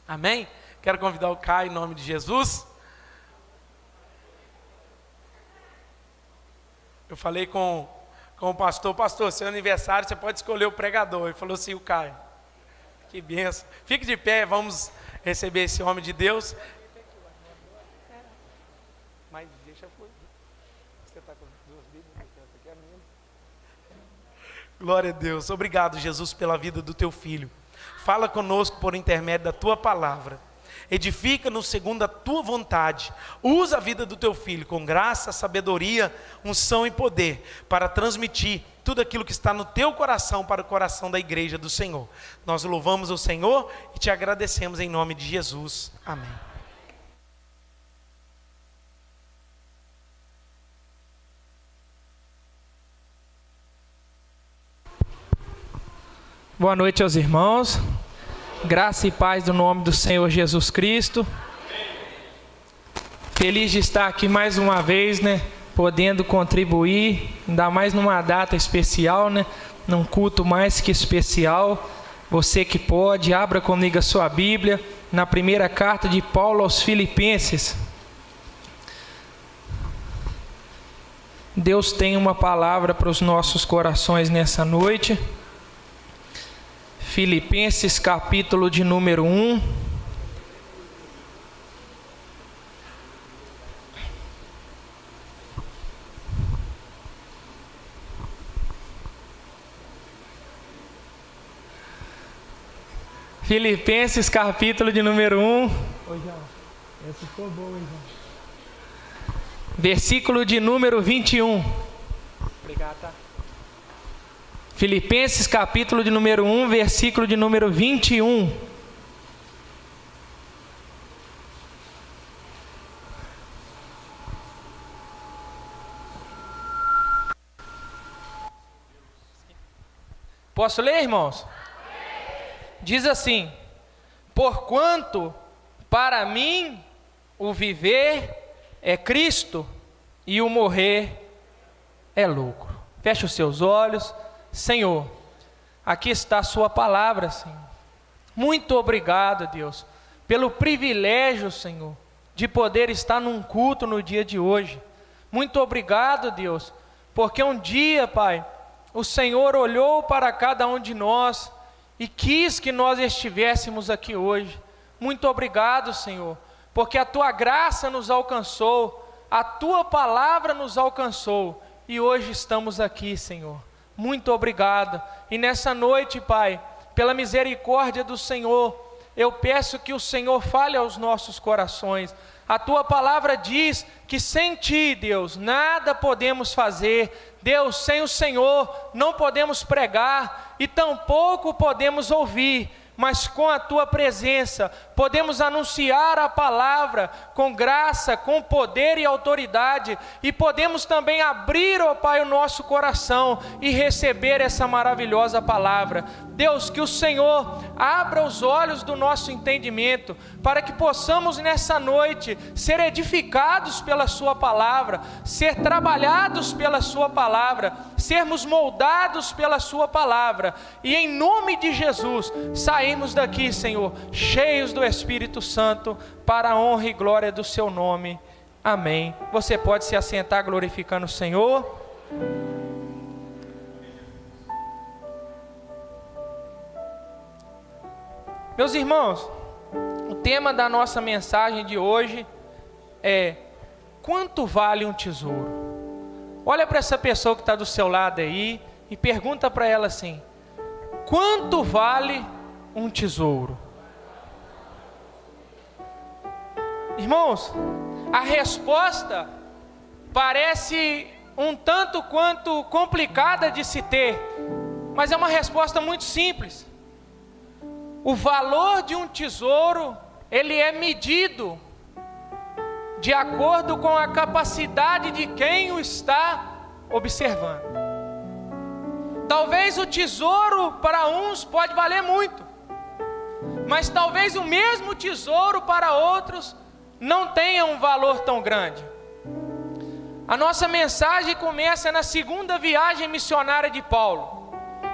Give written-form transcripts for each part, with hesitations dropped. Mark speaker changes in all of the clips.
Speaker 1: Amém? Quero convidar o Caio em nome de Jesus. Eu falei com o pastor: pastor, seu aniversário você pode escolher o pregador. Ele falou assim: o Caio. Que benção. Fique de pé, vamos receber esse homem de Deus. Mas deixa eu... Você está com duas Bíblias? Essa aqui é a minha. Glória a Deus. Obrigado, Jesus, pela vida do teu filho. Fala conosco por intermédio da tua palavra. Edifica-nos segundo a tua vontade. Usa a vida do teu filho com graça, sabedoria, unção e poder para transmitir tudo aquilo que está no teu coração para o coração da igreja do Senhor. Nós louvamos o Senhor e te agradecemos em nome de Jesus. Amém.
Speaker 2: Boa noite aos irmãos. Graça e paz no nome do Senhor Jesus Cristo. Feliz de estar aqui mais uma vez, podendo contribuir, ainda mais numa data especial, num culto mais que especial. Você que pode, abra comigo a sua Bíblia, na primeira carta de Paulo aos Filipenses. Deus tem uma palavra para os nossos corações nessa noite. Filipenses capítulo de número 1. Filipenses capítulo de número 1. Essa ficou boa, João. Versículo de número 21. Obrigado, tá? Filipenses capítulo de número 1, versículo de número 21. Posso ler, irmãos? Diz assim: porquanto para mim o viver é Cristo e o morrer é lucro. Feche os seus olhos. Senhor, aqui está a sua palavra, Senhor. Muito obrigado, Deus, pelo privilégio, Senhor, de poder estar num culto no dia de hoje. Muito obrigado, Deus, porque um dia, Pai, o Senhor olhou para cada um de nós e quis que nós estivéssemos aqui hoje. Muito obrigado, Senhor, porque a tua graça nos alcançou, a tua palavra nos alcançou e hoje estamos aqui, Senhor. Muito obrigado. E nessa noite, Pai, pela misericórdia do Senhor, eu peço que o Senhor fale aos nossos corações. A tua palavra diz que sem ti, Deus, nada podemos fazer. Deus, sem o Senhor não podemos pregar e tampouco podemos ouvir. Mas com a tua presença podemos anunciar a palavra com graça, com poder e autoridade, e podemos também abrir, ó Pai, o nosso coração e receber essa maravilhosa palavra. Deus, que o Senhor abra os olhos do nosso entendimento, para que possamos nessa noite ser edificados pela sua palavra, ser trabalhados pela sua palavra, sermos moldados pela sua palavra, e em nome de Jesus, sairmos daqui, Senhor, cheios do Espírito Santo, para a honra e glória do seu nome. Amém. Você pode se assentar glorificando o Senhor. Meus irmãos, o tema da nossa mensagem de hoje é: quanto vale um tesouro? Olha para essa pessoa que está do seu lado aí e pergunta para ela assim: quanto vale um tesouro? Irmãos, a resposta parece um tanto quanto complicada de se ter, mas é uma resposta muito simples. O valor de um tesouro, ele é medido de acordo com a capacidade de quem o está observando. Talvez o tesouro para uns pode valer muito, mas talvez o mesmo tesouro para outros não tenha um valor tão grande. A nossa mensagem começa na segunda viagem missionária de Paulo,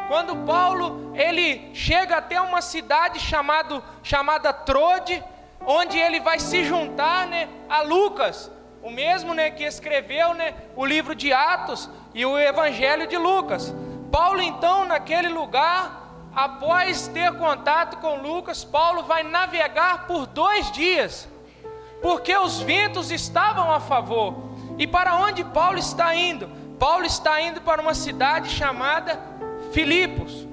Speaker 2: quando Paulo ele chega até uma cidade chamada Trode, onde ele vai se juntar, a Lucas, o mesmo, que escreveu, o livro de Atos e o Evangelho de Lucas. Paulo então, naquele lugar, após ter contato com Lucas, Paulo vai navegar por 2 dias, porque os ventos estavam a favor. E para onde Paulo está indo? Paulo está indo para uma cidade chamada Filipos,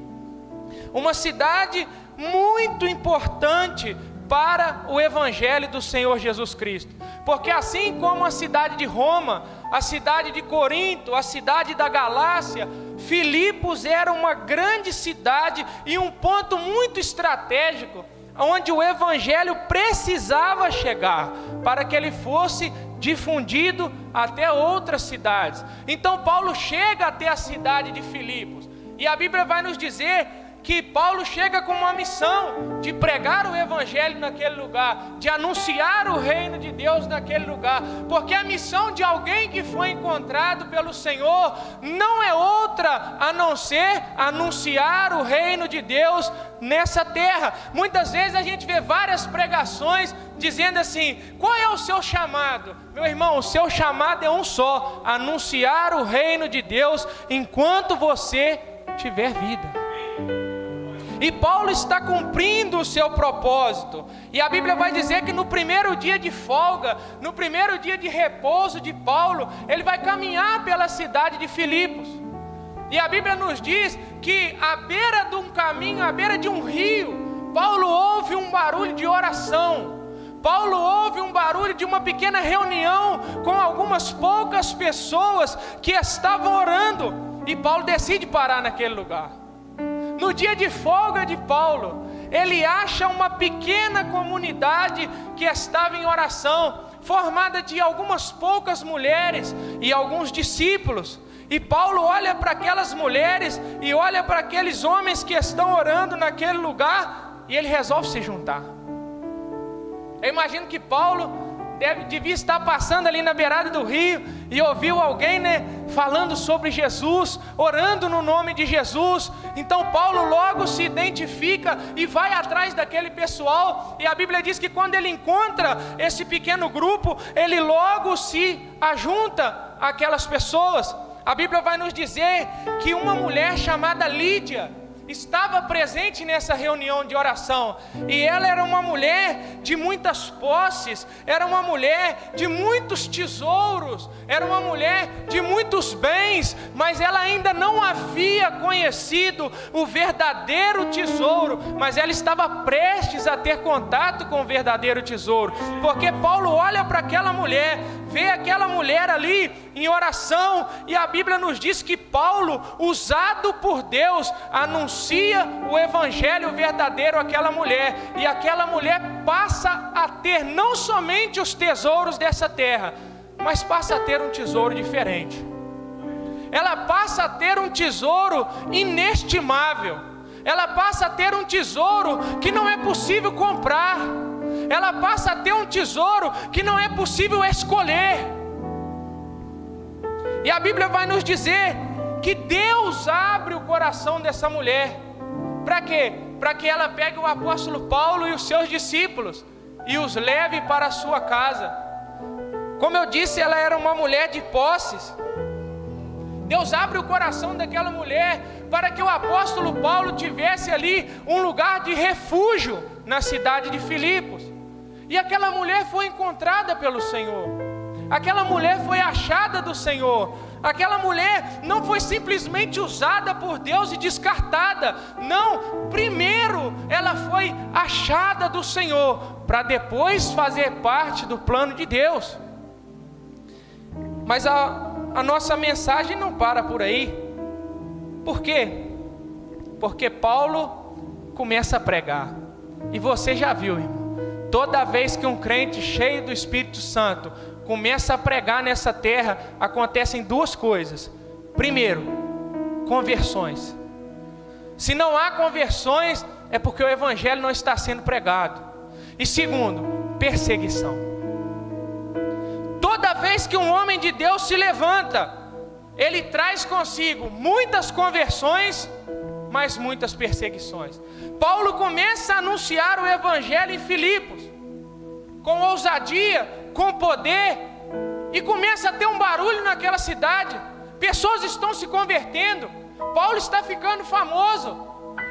Speaker 2: uma cidade muito importante para o Evangelho do Senhor Jesus Cristo, porque assim como a cidade de Roma, a cidade de Corinto, a cidade da Galácia, Filipos era uma grande cidade e um ponto muito estratégico, onde o Evangelho precisava chegar, para que ele fosse difundido até outras cidades. Então Paulo chega até a cidade de Filipos, e a Bíblia vai nos dizer que Paulo chega com uma missão de pregar o Evangelho naquele lugar, de anunciar o reino de Deus naquele lugar, porque a missão de alguém que foi encontrado pelo Senhor não é outra a não ser anunciar o reino de Deus nessa terra. Muitas vezes a gente vê várias pregações dizendo assim: qual é o seu chamado? Meu irmão, o seu chamado é um só: anunciar o reino de Deus enquanto você tiver vida. E Paulo está cumprindo o seu propósito, e a Bíblia vai dizer que no primeiro dia de folga, no primeiro dia de repouso de Paulo, ele vai caminhar pela cidade de Filipos, e a Bíblia nos diz que à beira de um caminho, à beira de um rio, Paulo ouve um barulho de oração. Paulo ouve um barulho de uma pequena reunião com algumas poucas pessoas que estavam orando, e Paulo decide parar naquele lugar. No dia de folga de Paulo, ele acha uma pequena comunidade que estava em oração, formada de algumas poucas mulheres e alguns discípulos. E Paulo olha para aquelas mulheres e olha para aqueles homens que estão orando naquele lugar, e ele resolve se juntar. Eu imagino que Paulo devia estar passando ali na beirada do rio e ouviu alguém, falando sobre Jesus, orando no nome de Jesus. Então Paulo logo se identifica e vai atrás daquele pessoal, e a Bíblia diz que quando ele encontra esse pequeno grupo, ele logo se ajunta àquelas pessoas. A Bíblia vai nos dizer que uma mulher chamada Lídia estava presente nessa reunião de oração, e ela era uma mulher de muitas posses, era uma mulher de muitos tesouros, era uma mulher de muitos bens, mas ela ainda não havia conhecido o verdadeiro tesouro, mas ela estava prestes a ter contato com o verdadeiro tesouro, porque Paulo olha para aquela mulher, vê aquela mulher ali em oração, e a Bíblia nos diz que Paulo, usado por Deus, anuncia o evangelho verdadeiro àquela mulher, e aquela mulher passa a ter não somente os tesouros dessa terra, mas passa a ter um tesouro diferente. Ela passa a ter um tesouro inestimável, ela passa a ter um tesouro que não é possível comprar, ela passa a ter um tesouro que não é possível escolher. E a Bíblia vai nos dizer que Deus abre o coração dessa mulher. Para quê? Para que ela pegue o apóstolo Paulo e os seus discípulos e os leve para a sua casa. Como eu disse, ela era uma mulher de posses. Deus abre o coração daquela mulher para que o apóstolo Paulo tivesse ali um lugar de refúgio na cidade de Filipos. E aquela mulher foi encontrada pelo Senhor. Aquela mulher foi achada do Senhor. Aquela mulher não foi simplesmente usada por Deus e descartada. Não, primeiro ela foi achada do Senhor, para depois fazer parte do plano de Deus. Mas a nossa mensagem não para por aí. Por quê? Porque Paulo começa a pregar. E você já viu, irmão, toda vez que um crente cheio do Espírito Santo começa a pregar nessa terra, acontecem duas coisas. Primeiro, conversões. Se não há conversões, é porque o evangelho não está sendo pregado. E segundo, perseguição. Toda vez que um homem de Deus se levanta, ele traz consigo muitas conversões, mas muitas perseguições. Paulo começa a anunciar o evangelho em Filipos, com ousadia, com poder, e começa a ter um barulho naquela cidade. Pessoas estão se convertendo, Paulo está ficando famoso.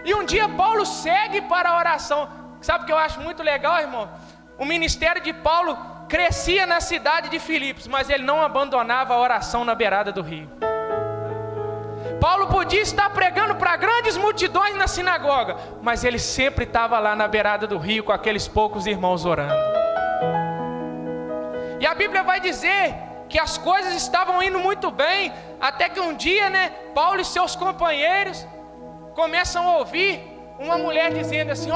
Speaker 2: E um dia Paulo segue para a oração. Sabe o que eu acho muito legal, irmão? O ministério de Paulo crescia na cidade de Filipos, mas ele não abandonava a oração na beirada do rio. Paulo podia estar pregando para grandes multidões na sinagoga, mas ele sempre estava lá na beirada do rio com aqueles poucos irmãos orando. E a Bíblia vai dizer que as coisas estavam indo muito bem, até que um dia, Paulo e seus companheiros começam a ouvir uma mulher dizendo assim: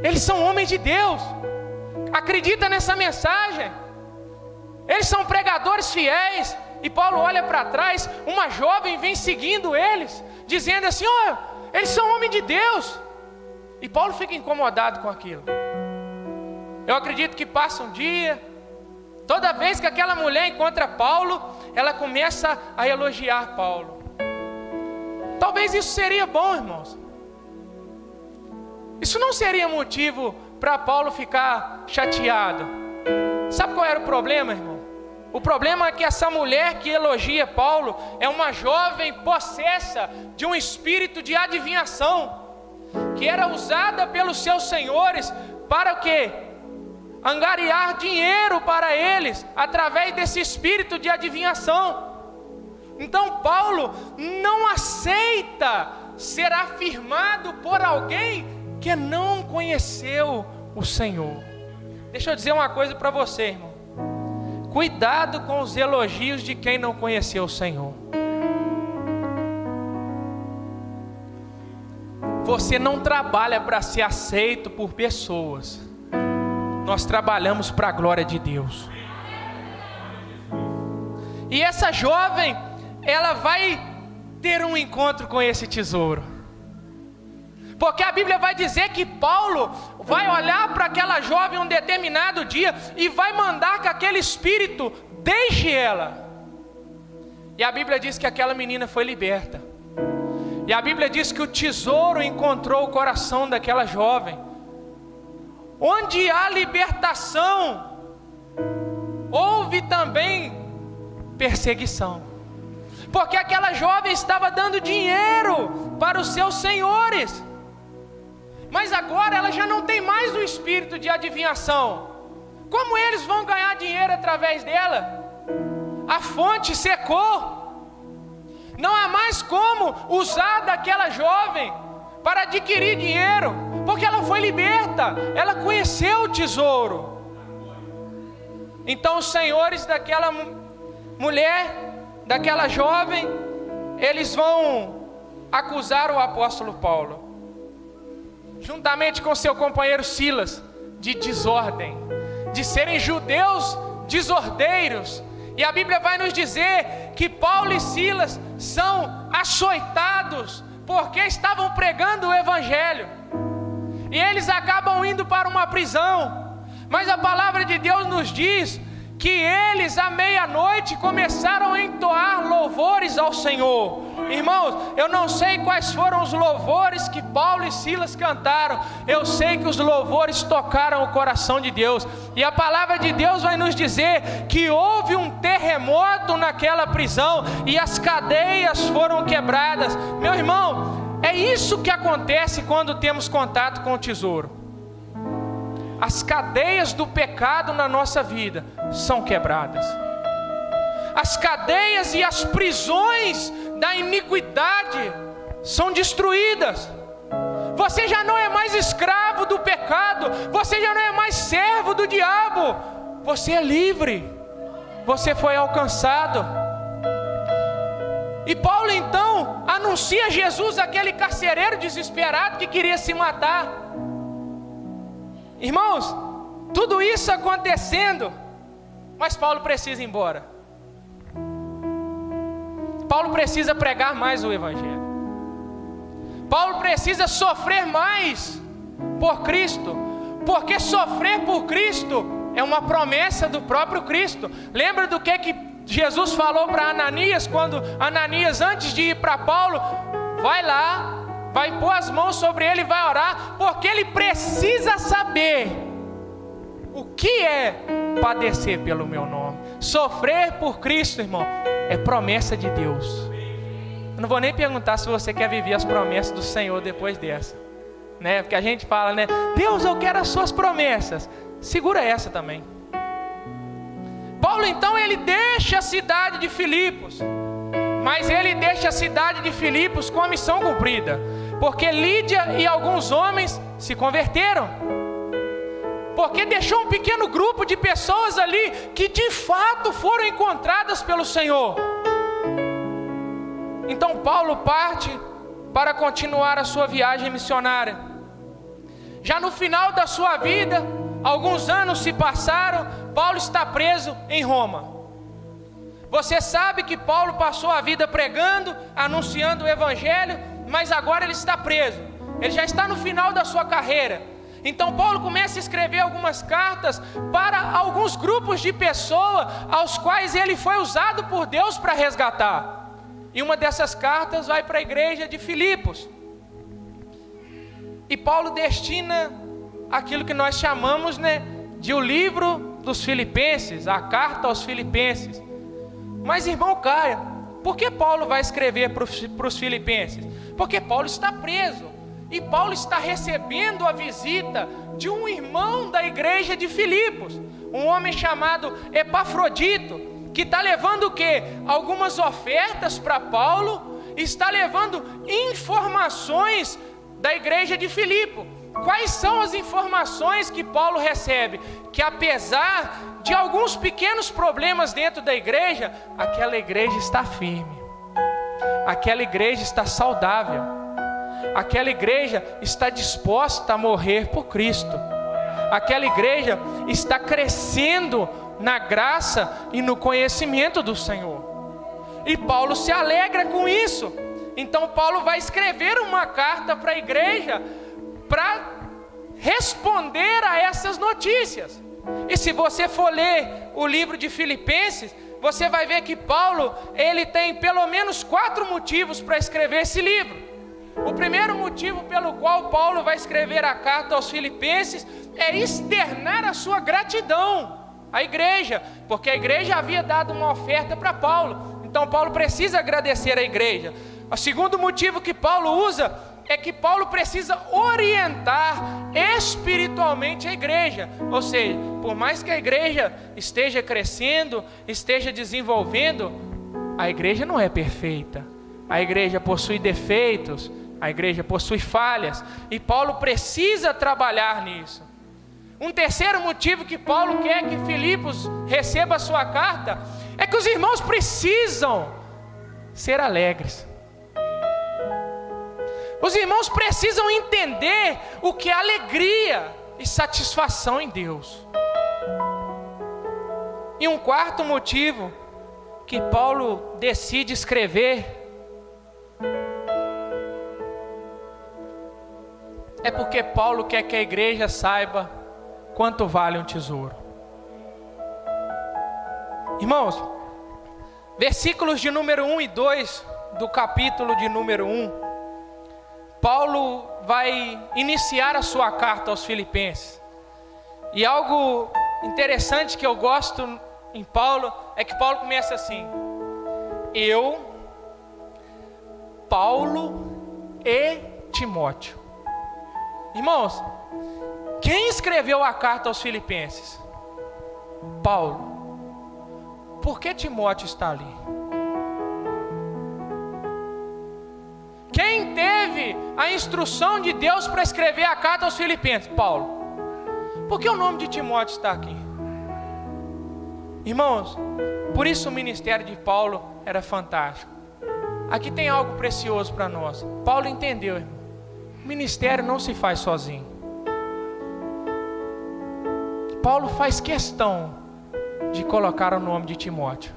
Speaker 2: eles são homens de Deus, acredita nessa mensagem, eles são pregadores fiéis. E Paulo olha para trás, uma jovem vem seguindo eles, dizendo assim: eles são homens de Deus. E Paulo fica incomodado com aquilo. Eu acredito que passa um dia, toda vez que aquela mulher encontra Paulo, ela começa a elogiar Paulo. Talvez isso seria bom, irmãos. Isso não seria motivo para Paulo ficar chateado. Sabe qual era o problema, irmão? O problema é que essa mulher que elogia Paulo é uma jovem possessa de um espírito de adivinhação, que era usada pelos seus senhores para o quê? Angariar dinheiro para eles, através desse espírito de adivinhação. Então Paulo não aceita ser afirmado por alguém que não conheceu o Senhor. Deixa eu dizer uma coisa para você, irmão. Cuidado com os elogios de quem não conheceu o Senhor. Você não trabalha para ser aceito por pessoas. Nós trabalhamos para a glória de Deus. E essa jovem, ela vai ter um encontro com esse tesouro. Porque a Bíblia vai dizer que Paulo vai olhar para aquela jovem um determinado dia e vai mandar que aquele espírito deixe ela. E a Bíblia diz que aquela menina foi liberta. E a Bíblia diz que o tesouro encontrou o coração daquela jovem. Onde há libertação, houve também perseguição. Porque aquela jovem estava dando dinheiro para os seus senhores. Mas agora ela já não tem mais o espírito de adivinhação. Como eles vão ganhar dinheiro através dela? A fonte secou. Não há mais como usar daquela jovem para adquirir dinheiro, porque ela foi liberta, ela conheceu o tesouro. Então os senhores daquela mulher, daquela jovem, eles vão acusar o apóstolo Paulo, juntamente com seu companheiro Silas, de desordem, de serem judeus desordeiros. E a Bíblia vai nos dizer que Paulo e Silas são açoitados, porque estavam pregando o evangelho, e eles acabam indo para uma prisão. Mas a palavra de Deus nos diz que eles à meia-noite começaram a entoar louvores ao Senhor. Irmãos, eu não sei quais foram os louvores que Paulo e Silas cantaram, eu sei que os louvores tocaram o coração de Deus. E a palavra de Deus vai nos dizer que houve um terremoto naquela prisão e as cadeias foram quebradas. Meu irmão, é isso que acontece quando temos contato com o tesouro. As cadeias do pecado na nossa vida são quebradas. As cadeias e as prisões da iniquidade são destruídas. Você já não é mais escravo do pecado, você já não é mais servo do diabo, você é livre, você foi alcançado. E Paulo então anuncia Jesus àquele carcereiro desesperado que queria se matar. Irmãos, tudo isso acontecendo, mas Paulo precisa ir embora. Paulo precisa pregar mais o evangelho. Paulo precisa sofrer mais por Cristo, porque sofrer por Cristo é uma promessa do próprio Cristo. Lembra do que Jesus falou para Ananias, quando Ananias, antes de ir para Paulo, vai lá vai pôr as mãos sobre ele e vai orar, porque ele precisa saber o que é padecer pelo meu nome. Sofrer por Cristo, irmão, é promessa de Deus. Eu não vou nem perguntar se você quer viver as promessas do Senhor depois dessa, né? Porque a gente fala, né? Deus, eu quero as suas promessas. Segura essa também. Paulo então ele deixa a cidade de Filipos, mas ele deixa a cidade de Filipos com a missão cumprida, porque Lídia e alguns homens se converteram, porque deixou um pequeno grupo de pessoas ali que de fato foram encontradas pelo Senhor. Então Paulo parte para continuar a sua viagem missionária. Já no final da sua vida, alguns anos se passaram, Paulo está preso em Roma. Você sabe que Paulo passou a vida pregando, anunciando o Evangelho, mas agora ele está preso. Ele já está no final da sua carreira. Então Paulo começa a escrever algumas cartas para alguns grupos de pessoas aos quais ele foi usado por Deus para resgatar. E uma dessas cartas vai para a igreja de Filipos. E Paulo destina aquilo que nós chamamos, né, de o livro dos Filipenses, a carta aos Filipenses. Mas irmão Caio, por que Paulo vai escrever para os Filipenses? Porque Paulo está preso. E Paulo está recebendo a visita de um irmão da igreja de Filipos, um homem chamado Epafrodito, que está levando o quê? Algumas ofertas para Paulo, está levando informações da igreja de Filipe. Quais são as informações que Paulo recebe? Que apesar de alguns pequenos problemas dentro da igreja, aquela igreja está firme, aquela igreja está saudável, aquela igreja está disposta a morrer por Cristo, aquela igreja está crescendo na graça e no conhecimento do Senhor. E Paulo se alegra com isso. Então Paulo vai escrever uma carta para a igreja para responder a essas notícias. E se você for ler o livro de Filipenses, você vai ver que Paulo, ele tem pelo menos 4 motivos para escrever esse livro. O primeiro motivo pelo qual Paulo vai escrever a carta aos Filipenses é externar a sua gratidão à igreja, porque a igreja havia dado uma oferta para Paulo. Então Paulo precisa agradecer à igreja. O segundo motivo que Paulo usa é que Paulo precisa orientar espiritualmente a igreja. Ou seja, por mais que a igreja esteja crescendo, esteja desenvolvendo, a igreja não é perfeita. A igreja possui defeitos, a igreja possui falhas, e Paulo precisa trabalhar nisso. Um terceiro motivo que Paulo quer que Filipos receba a sua carta é que os irmãos precisam ser alegres. Os irmãos precisam entender o que é alegria e satisfação em Deus. E um quarto motivo que Paulo decide escrever é porque Paulo quer que a igreja saiba quanto vale um tesouro. Irmãos, versículos de número 1 e 2 do capítulo de número 1, Paulo vai iniciar a sua carta aos Filipenses. E algo interessante que eu gosto em Paulo é que Paulo começa assim: eu, Paulo e Timóteo. Irmãos, quem escreveu a carta aos Filipenses? Paulo. Por que Timóteo está ali? Quem teve a instrução de Deus para escrever a carta aos Filipenses? Paulo. Por que o nome de Timóteo está aqui? Irmãos, por isso o ministério de Paulo era fantástico. Aqui tem algo precioso para nós. Paulo entendeu, irmão. O ministério não se faz sozinho. Paulo faz questão de colocar o nome de Timóteo.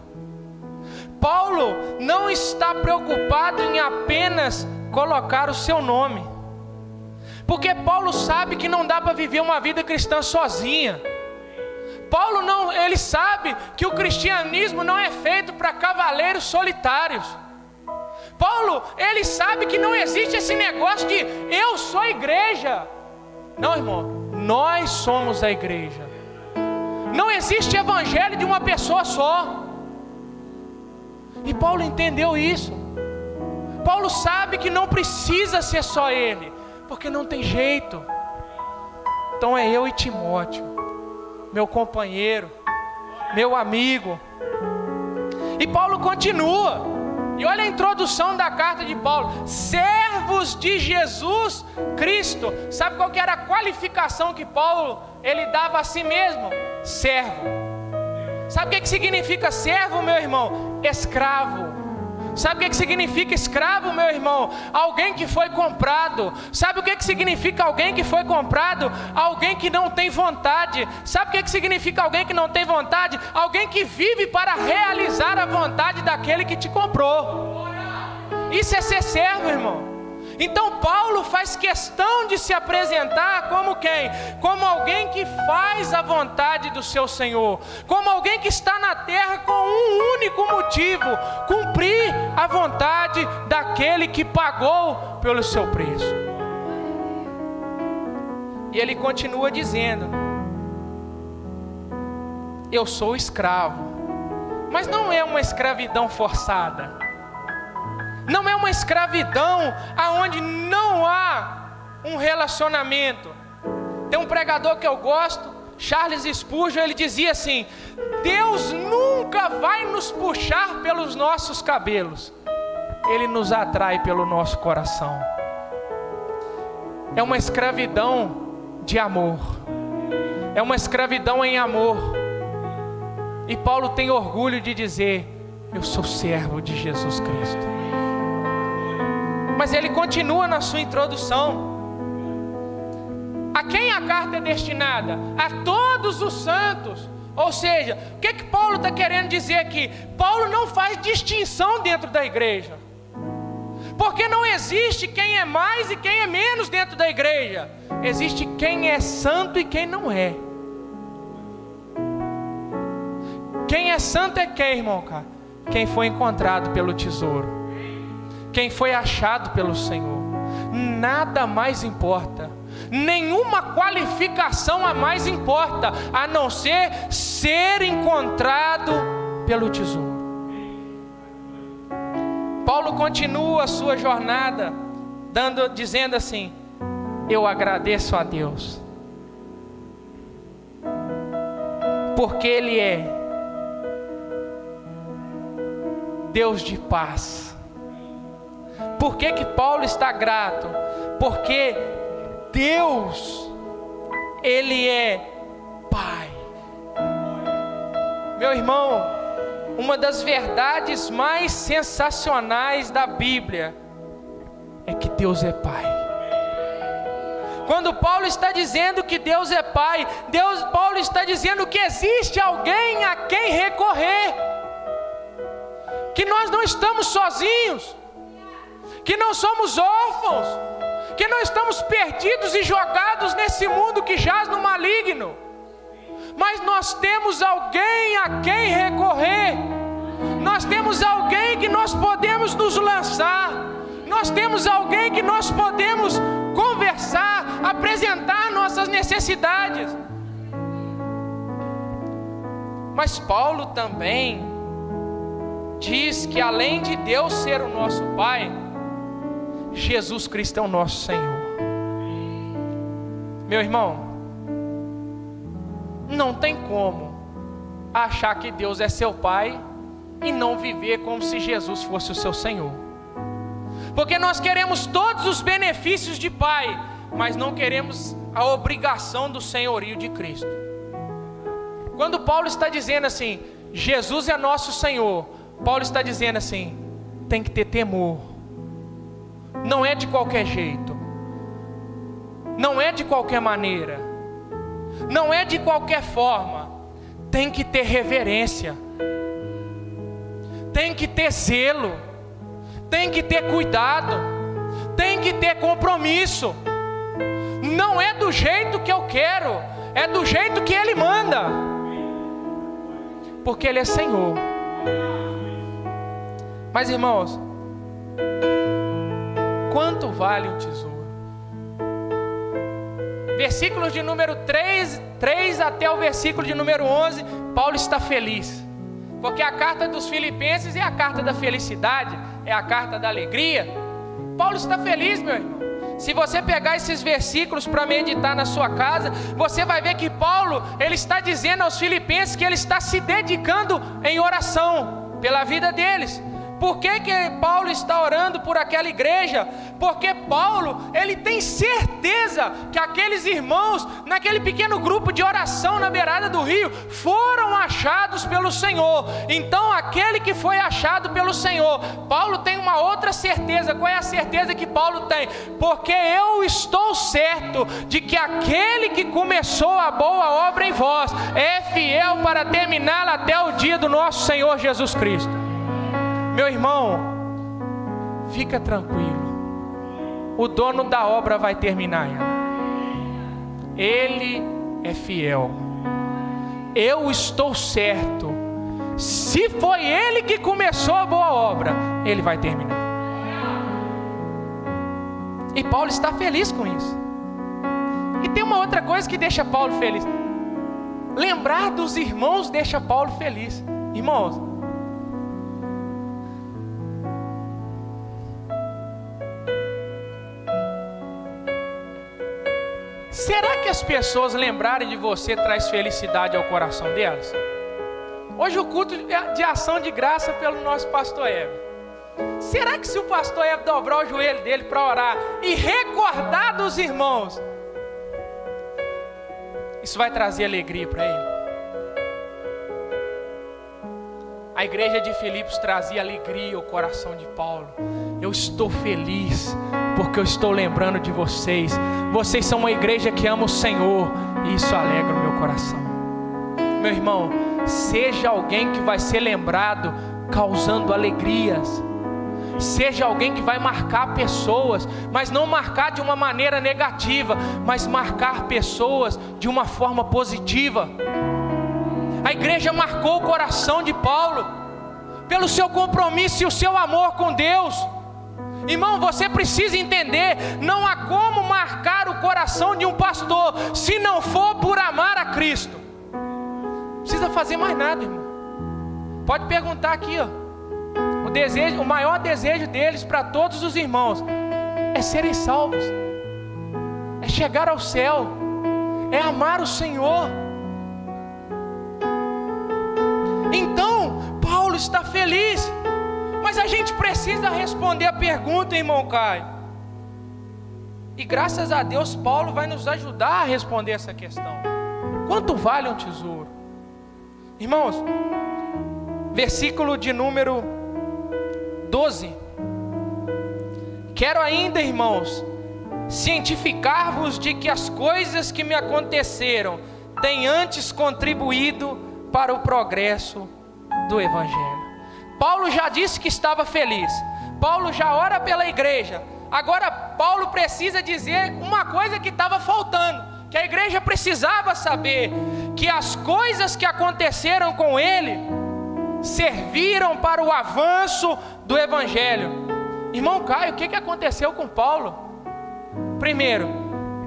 Speaker 2: Paulo não está preocupado em apenas colocar o seu nome, porque Paulo sabe que não dá para viver uma vida cristã sozinha. Paulo não, ele sabe que o cristianismo não é feito para cavaleiros solitários. Paulo, ele sabe que não existe esse negócio de eu sou igreja. Não, irmão, nós somos a igreja. Não existe evangelho de uma pessoa só. E Paulo entendeu isso. Paulo sabe que não precisa ser só ele, porque não tem jeito. Então é eu e Timóteo, meu companheiro, meu amigo. E Paulo continua. E olha a introdução da carta de Paulo: servos de Jesus Cristo. Sabe qual que era a qualificação que Paulo ele dava a si mesmo? Servo. Sabe o que significa servo, meu irmão? Escravo. Sabe o que significa escravo, meu irmão? Alguém que foi comprado. Sabe o que significa alguém que foi comprado? Alguém que não tem vontade. Sabe o que significa alguém que não tem vontade? Alguém que vive para realizar a vontade daquele que te comprou. Isso é ser servo, irmão. Então Paulo faz questão de se apresentar como quem? Como alguém que faz a vontade do seu Senhor, como alguém que está na terra com um único motivo: cumprir a vontade daquele que pagou pelo seu preço. E ele continua dizendo: eu sou escravo, mas não é uma escravidão forçada. Não é uma escravidão aonde não há um relacionamento. Tem um pregador que eu gosto, Charles Spurgeon, ele dizia assim: Deus nunca vai nos puxar pelos nossos cabelos, Ele nos atrai pelo nosso coração. É uma escravidão de amor, é uma escravidão em amor. E Paulo tem orgulho de dizer: eu sou servo de Jesus Cristo. Mas ele continua na sua introdução. A quem a carta é destinada? A todos os santos. Ou seja, o que Paulo está querendo dizer aqui? Paulo não faz distinção dentro da igreja, porque não existe quem é mais e quem é menos dentro da igreja. Existe quem é santo e quem não é. Quem é santo é quem, irmão? Quem foi encontrado pelo tesouro, quem foi achado pelo Senhor. Nada mais importa, nenhuma qualificação a mais importa, a não ser encontrado pelo tesouro. Paulo continua a sua jornada dizendo assim: eu agradeço a Deus, porque Ele é Deus de paz. Por que Paulo está grato? Porque Deus, Ele é Pai. Meu irmão, uma das verdades mais sensacionais da Bíblia é que Deus é Pai. Quando Paulo está dizendo que Deus é Pai, Paulo está dizendo que existe alguém a quem recorrer, que nós não estamos sozinhos, que não somos órfãos, que não estamos perdidos e jogados nesse mundo que jaz no maligno, mas nós temos alguém a quem recorrer. Nós temos alguém que nós podemos nos lançar, nós temos alguém que nós podemos conversar, apresentar nossas necessidades. Mas Paulo também diz que além de Deus ser o nosso Pai, Jesus Cristo é o nosso Senhor. Meu irmão, não tem como achar que Deus é seu Pai e não viver como se Jesus fosse o seu Senhor. Porque nós queremos todos os benefícios de Pai, mas não queremos a obrigação do senhorio de Cristo. Quando Paulo está dizendo assim, Jesus é nosso Senhor, Paulo está dizendo assim, tem que ter temor. Não é de qualquer jeito, não é de qualquer maneira, não é de qualquer forma. Tem que ter reverência, tem que ter zelo, tem que ter cuidado, tem que ter compromisso. Não é do jeito que eu quero, é do jeito que Ele manda, porque Ele é Senhor. Mas irmãos, Quanto vale um tesouro? Versículos de número 3 até o versículo de número 11, Paulo está feliz. Porque a carta dos Filipenses é a carta da felicidade, é a carta da alegria. Paulo está feliz, meu irmão. Se você pegar esses versículos para meditar na sua casa, você vai ver que Paulo, ele está dizendo aos filipenses que ele está se dedicando em oração pela vida deles. Por que Paulo está orando por aquela igreja? Porque Paulo, ele tem certeza que aqueles irmãos, naquele pequeno grupo de oração na beirada do rio, foram achados pelo Senhor. Então, aquele que foi achado pelo Senhor, Paulo tem uma outra certeza. Qual é a certeza que Paulo tem? Porque eu estou certo de que aquele que começou a boa obra em vós, é fiel para terminá-la até o dia do nosso Senhor Jesus Cristo. Meu irmão, fica tranquilo, o dono da obra vai terminar ela. Ele é fiel. Eu estou certo. Se foi ele que começou a boa obra, ele vai terminar. E Paulo está feliz com isso. E tem uma outra coisa que deixa Paulo feliz. Lembrar dos irmãos deixa Paulo feliz. Irmãos, será que as pessoas lembrarem de você traz felicidade ao coração delas? Hoje o culto de ação de graça pelo nosso pastor Hebe. Será que se o pastor Hebe dobrar o joelho dele para orar e recordar dos irmãos, isso vai trazer alegria para ele? A igreja de Filipos trazia alegria ao coração de Paulo. Eu estou feliz porque eu estou lembrando de vocês. Vocês são uma igreja que ama o Senhor, e isso alegra o meu coração. Meu irmão, seja alguém que vai ser lembrado causando alegrias. Seja alguém que vai marcar pessoas, mas não marcar de uma maneira negativa, mas marcar pessoas de uma forma positiva. A igreja marcou o coração de Paulo pelo seu compromisso e o seu amor com Deus. Irmão, você precisa entender, não há como marcar o coração de um pastor se não for por amar a Cristo. Não precisa fazer mais nada, irmão. Pode perguntar aqui, ó. O maior desejo deles para todos os irmãos é serem salvos, é chegar ao céu, é amar o Senhor. Então, Paulo está feliz. Mas a gente precisa responder a pergunta, irmão Caio. E graças a Deus, Paulo vai nos ajudar a responder essa questão. Quanto vale um tesouro? Irmãos, versículo de número 12. Quero ainda, irmãos, cientificar-vos de que as coisas que me aconteceram têm antes contribuído para o progresso do Evangelho. Paulo já disse que estava feliz. Paulo já ora pela igreja. Agora Paulo precisa dizer uma coisa que estava faltando, que a igreja precisava saber, que as coisas que aconteceram com ele serviram para o avanço do Evangelho. Irmão Caio, o que aconteceu com Paulo? Primeiro,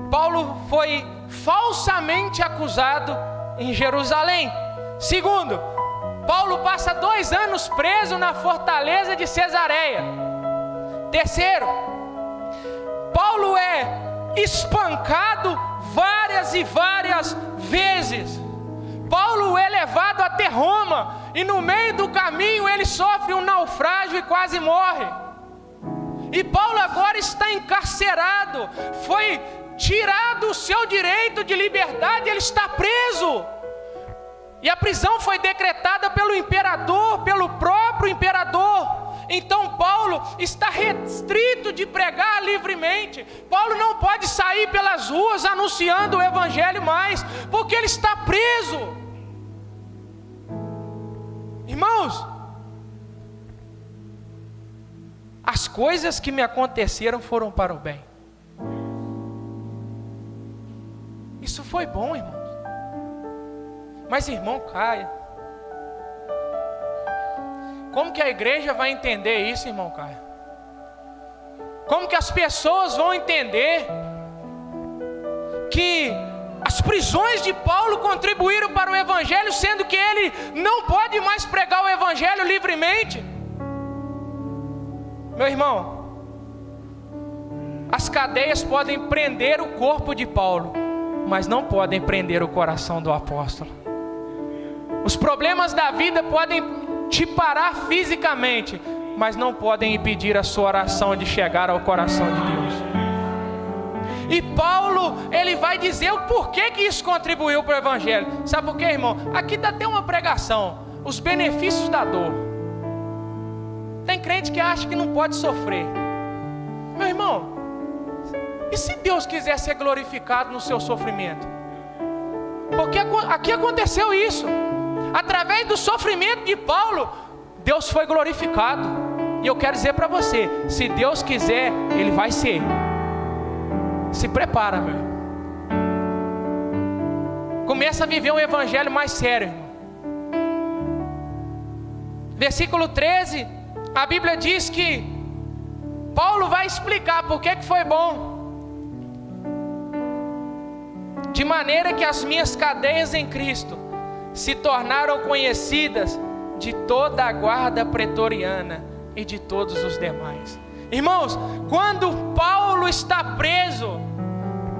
Speaker 2: Paulo foi falsamente acusado em Jerusalém. Segundo, Paulo passa 2 anos preso na fortaleza de Cesareia. Terceiro, Paulo é espancado várias e várias vezes. Paulo é levado até Roma e no meio do caminho ele sofre um naufrágio e quase morre. E Paulo agora está encarcerado, foi tirado o seu direito de liberdade, ele está preso. E a prisão foi decretada pelo imperador, pelo próprio imperador. Então Paulo está restrito de pregar livremente. Paulo não pode sair pelas ruas anunciando o evangelho mais, porque ele está preso. Irmãos, as coisas que me aconteceram foram para o bem. Isso foi bom, irmãos. Mas irmão Caio, como que a igreja vai entender isso, irmão Caio? Como que as pessoas vão entender que as prisões de Paulo contribuíram para o Evangelho, sendo que ele não pode mais pregar o Evangelho livremente? Meu irmão, as cadeias podem prender o corpo de Paulo, mas não podem prender o coração do apóstolo. Os problemas da vida podem te parar fisicamente, mas não podem impedir a sua oração de chegar ao coração de Deus. E Paulo, ele vai dizer o porquê que isso contribuiu para o Evangelho. Sabe por quê, irmão? Aqui dá até uma pregação: os benefícios da dor. Tem crente que acha que não pode sofrer. Meu irmão, e se Deus quiser ser glorificado no seu sofrimento? Porque aqui aconteceu isso. Através do sofrimento de Paulo, Deus foi glorificado. E eu quero dizer para você, se Deus quiser, Ele vai ser. Se prepara, meu irmão. Começa a viver um evangelho mais sério, irmão. Versículo 13, a Bíblia diz que Paulo vai explicar por que foi bom. De maneira que as minhas cadeias em Cristo se tornaram conhecidas de toda a guarda pretoriana e de todos os demais. Irmãos, quando Paulo está preso,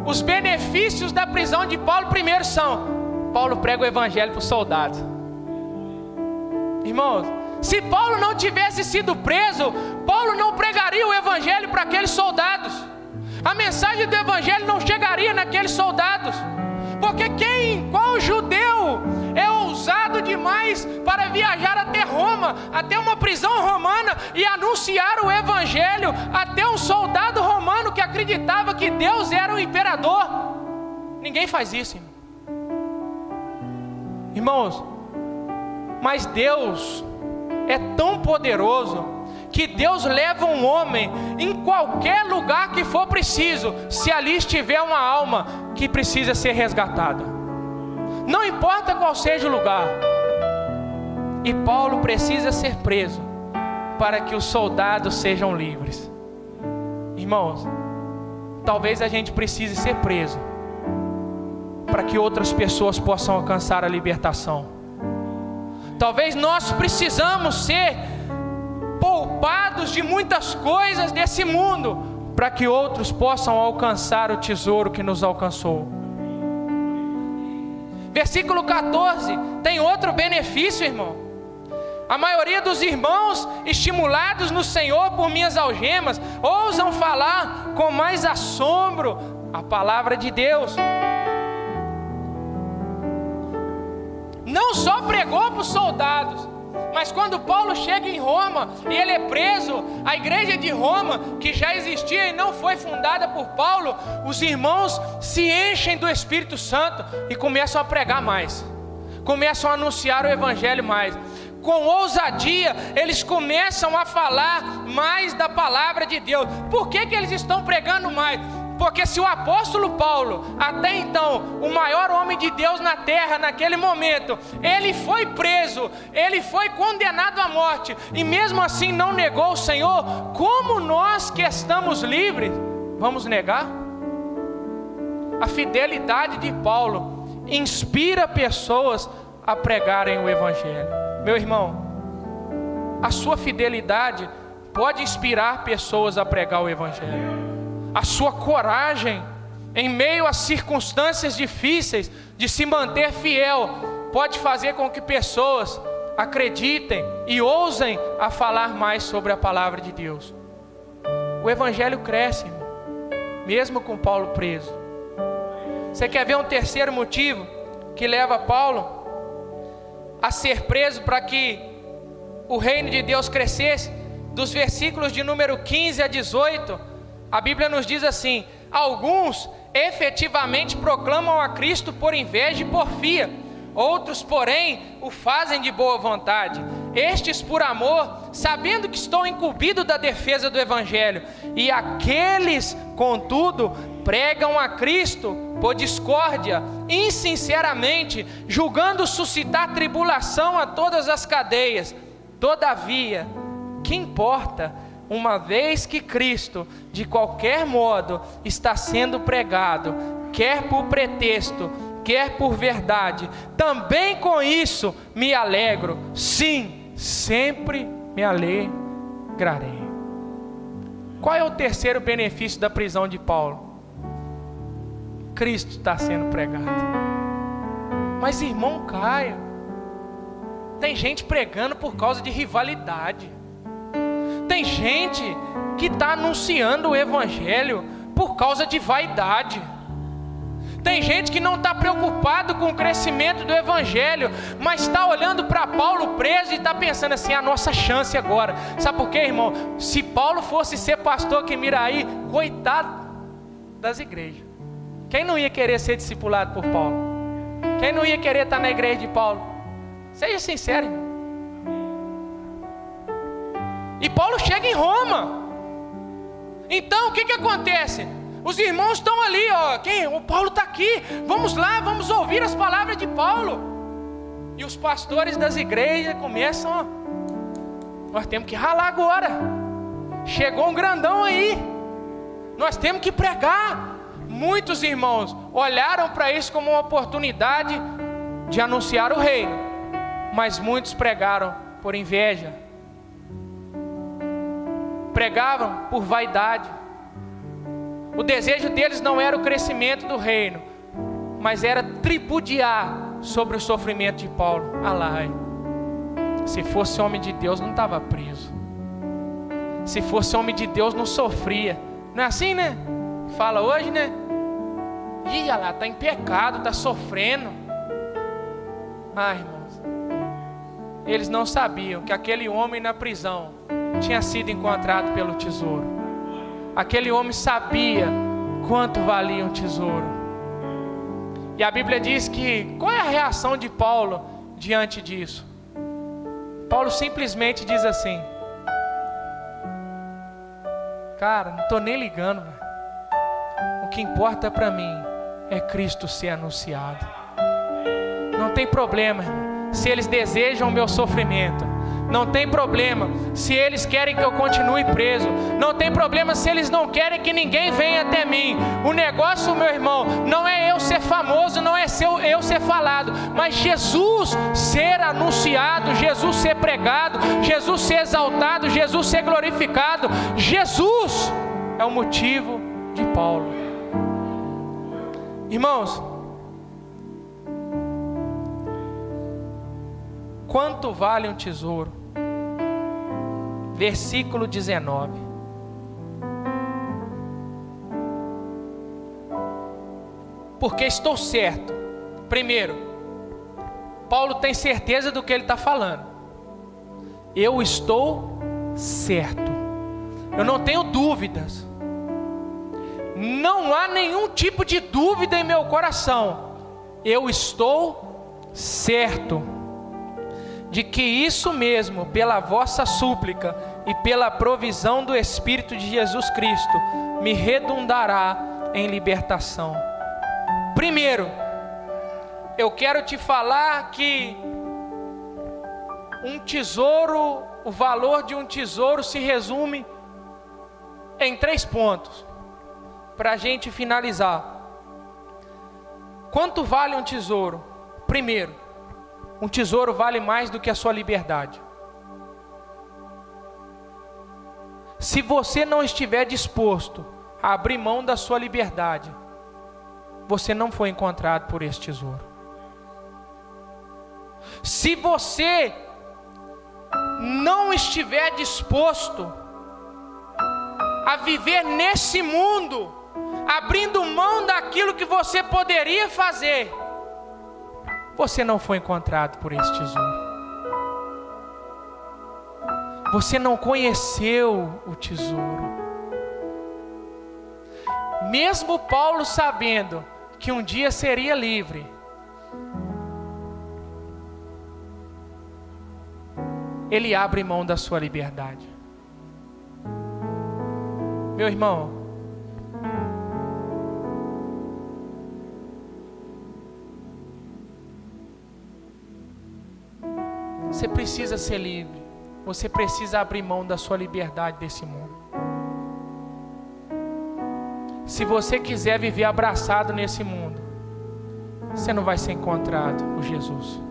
Speaker 2: os benefícios da prisão de Paulo primeiro são: Paulo prega o evangelho para os soldados. Irmãos, se Paulo não tivesse sido preso, Paulo não pregaria o evangelho para aqueles soldados. A mensagem do evangelho não chegaria naqueles soldados. Porque qual judeu é ousado demais para viajar até Roma, até uma prisão romana, e anunciar o evangelho até um soldado romano que acreditava que Deus era o imperador? Ninguém faz isso, irmão. Irmãos, mas Deus é tão poderoso que Deus leva um homem em qualquer lugar que for preciso, se ali estiver uma alma que precisa ser resgatada. Não importa qual seja o lugar. E Paulo precisa ser preso para que os soldados sejam livres. Irmãos, talvez a gente precise ser preso para que outras pessoas possam alcançar a libertação. Talvez nós precisamos ser poupados de muitas coisas desse mundo, para que outros possam alcançar o tesouro que nos alcançou. Versículo 14, tem outro benefício, irmão. A maioria dos irmãos, estimulados no Senhor por minhas algemas, ousam falar com mais assombro a palavra de Deus. Não só pregou para os soldados, mas quando Paulo chega em Roma e ele é preso, a igreja de Roma, que já existia e não foi fundada por Paulo, os irmãos se enchem do Espírito Santo e começam a pregar mais, começam a anunciar o evangelho mais. Com ousadia, eles começam a falar mais da palavra de Deus. Por que eles estão pregando mais? Porque se o apóstolo Paulo, até então o maior homem de Deus na terra naquele momento, ele foi preso, ele foi condenado à morte, e mesmo assim não negou o Senhor, como nós que estamos livres, vamos negar? A fidelidade de Paulo inspira pessoas a pregarem o evangelho. Meu irmão, a sua fidelidade pode inspirar pessoas a pregar o evangelho. A sua coragem, em meio a circunstâncias difíceis, de se manter fiel, pode fazer com que pessoas acreditem e ousem a falar mais sobre a palavra de Deus. O evangelho cresce, irmão, mesmo com Paulo preso. Você quer ver um terceiro motivo que leva Paulo a ser preso para que o reino de Deus crescesse? Dos versículos de número 15 a 18, a Bíblia nos diz assim: alguns efetivamente proclamam a Cristo por inveja e porfia, outros, porém, o fazem de boa vontade. Estes por amor, sabendo que estou incumbido da defesa do Evangelho. E aqueles, contudo, pregam a Cristo por discórdia, insinceramente, julgando suscitar tribulação a todas as cadeias. Todavia, que importa uma vez que Cristo, de qualquer modo, está sendo pregado, quer por pretexto, quer por verdade, também com isso me alegro. Sim, sempre me alegrarei. Qual é o terceiro benefício da prisão de Paulo? Cristo está sendo pregado. Mas irmão Caio, tem gente pregando por causa de rivalidade. Tem gente que está anunciando o evangelho por causa de vaidade. Tem gente que não está preocupado com o crescimento do evangelho, mas está olhando para Paulo preso e está pensando assim, a nossa chance agora. Sabe por quê, irmão? Se Paulo fosse ser pastor aqui em Miraí, coitado das igrejas. Quem não ia querer ser discipulado por Paulo? Quem não ia querer estar na igreja de Paulo? Seja sincero, irmão. E Paulo chega em Roma. Então o que acontece? Os irmãos estão ali, ó. O Paulo está aqui. Vamos lá, vamos ouvir as palavras de Paulo. E os pastores das igrejas começam, ó. Nós temos que ralar agora. Chegou um grandão aí. Nós temos que pregar. Muitos irmãos olharam para isso como uma oportunidade de anunciar o reino. Mas muitos pregaram por inveja. Pregavam por vaidade. O desejo deles não era o crescimento do reino, mas era tripudiar sobre o sofrimento de Paulo. Alai, se fosse homem de Deus não estava preso. Se fosse homem de Deus não sofria. Não é assim, né? Fala hoje, né? Ih, olha lá, está em pecado, está sofrendo. Irmãos, eles não sabiam que aquele homem na prisão tinha sido encontrado pelo tesouro. Aquele homem sabia quanto valia um tesouro. E a Bíblia diz que, qual é a reação de Paulo diante disso? Paulo simplesmente diz assim: cara, não estou nem ligando, véio. O que importa para mim é Cristo ser anunciado. Não tem problema, irmão, se eles desejam o meu sofrimento. Não tem problema se eles querem que eu continue preso. Não tem problema se eles não querem que ninguém venha até mim. O negócio, meu irmão, não é eu ser famoso, não é eu ser falado, mas Jesus ser anunciado, Jesus ser pregado, Jesus ser exaltado, Jesus ser glorificado. Jesus é o motivo de Paulo. Irmãos, quanto vale um tesouro? Versículo 19. Porque estou certo. Primeiro, Paulo tem certeza do que ele está falando. Eu estou certo. Eu não tenho dúvidas. Não há nenhum tipo de dúvida em meu coração. Eu estou certo de que isso mesmo, pela vossa súplica e pela provisão do Espírito de Jesus Cristo, me redundará em libertação. Primeiro, eu quero te falar que um tesouro, o valor de um tesouro se resume em 3 pontos, para a gente finalizar. Quanto vale um tesouro? Primeiro, um tesouro vale mais do que a sua liberdade. Se você não estiver disposto a abrir mão da sua liberdade, você não foi encontrado por esse tesouro. Se você não estiver disposto a viver nesse mundo, abrindo mão daquilo que você poderia fazer, você não foi encontrado por esse tesouro. Você não conheceu o tesouro. Mesmo Paulo sabendo que um dia seria livre, ele abre mão da sua liberdade. Meu irmão, você precisa ser livre. você precisa abrir mão da sua liberdade desse mundo. Se você quiser viver abraçado nesse mundo, você não vai ser encontrado por Jesus.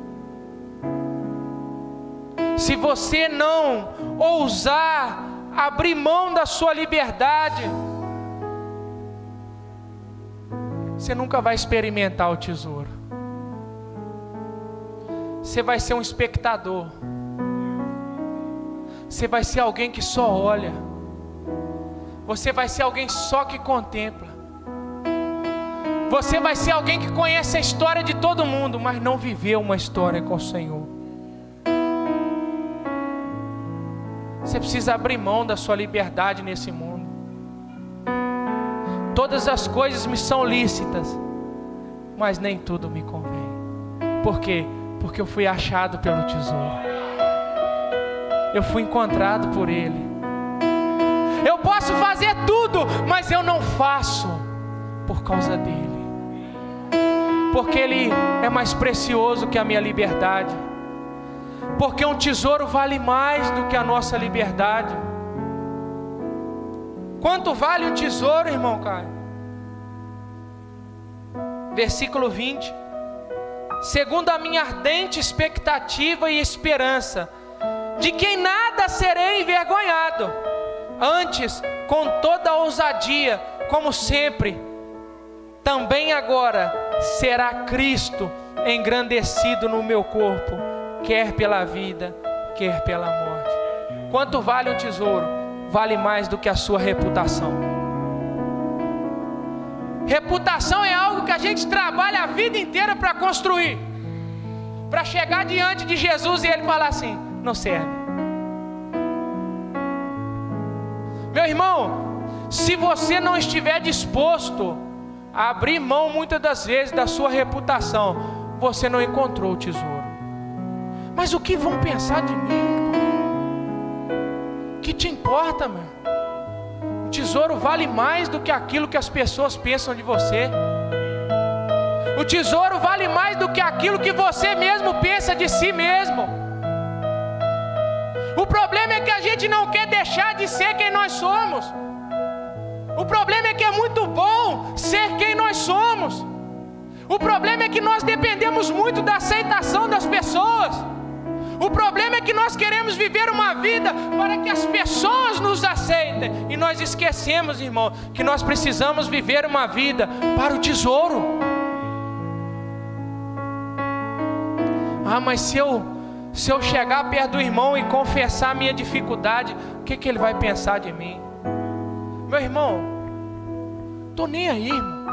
Speaker 2: Se você não ousar abrir mão da sua liberdade, você nunca vai experimentar o tesouro. Você vai ser um espectador. Você vai ser alguém que só olha. Você vai ser alguém só que contempla. Você vai ser alguém que conhece a história de todo mundo, mas não viveu uma história com o Senhor. Você precisa abrir mão da sua liberdade nesse mundo. Todas as coisas me são lícitas, mas nem tudo me convém. Por quê? Porque eu fui achado pelo tesouro. Eu fui encontrado por Ele. Eu posso fazer tudo, mas eu não faço por causa dEle. Porque Ele é mais precioso que a minha liberdade. Porque um tesouro vale mais do que a nossa liberdade. Quanto vale um tesouro, irmão Caio? Versículo 20. Segundo a minha ardente expectativa e esperança, de que em nada serei envergonhado, antes, com toda a ousadia, como sempre, também agora será Cristo engrandecido no meu corpo, quer pela vida, quer pela morte. Quanto vale um tesouro? Vale mais do que a sua reputação. Reputação é algo que a gente trabalha a vida inteira para construir, para chegar diante de Jesus e Ele falar assim: não serve. Meu irmão, se você não estiver disposto a abrir mão muitas das vezes da sua reputação, você não encontrou o tesouro. Mas o que vão pensar de mim? O que te importa, meu? O tesouro vale mais do que aquilo que as pessoas pensam de você. O tesouro vale mais do que aquilo que você mesmo pensa de si mesmo. O problema é que a gente não quer deixar de ser quem nós somos. O problema é que é muito bom ser quem nós somos. O problema é que nós dependemos muito da aceitação das pessoas. O problema é que nós queremos viver uma vida para que as pessoas nos aceitem. E nós esquecemos, irmão, que nós precisamos viver uma vida para o tesouro. Ah, mas se eu chegar perto do irmão e confessar a minha dificuldade, o que ele vai pensar de mim? Meu irmão, tô nem aí, irmão.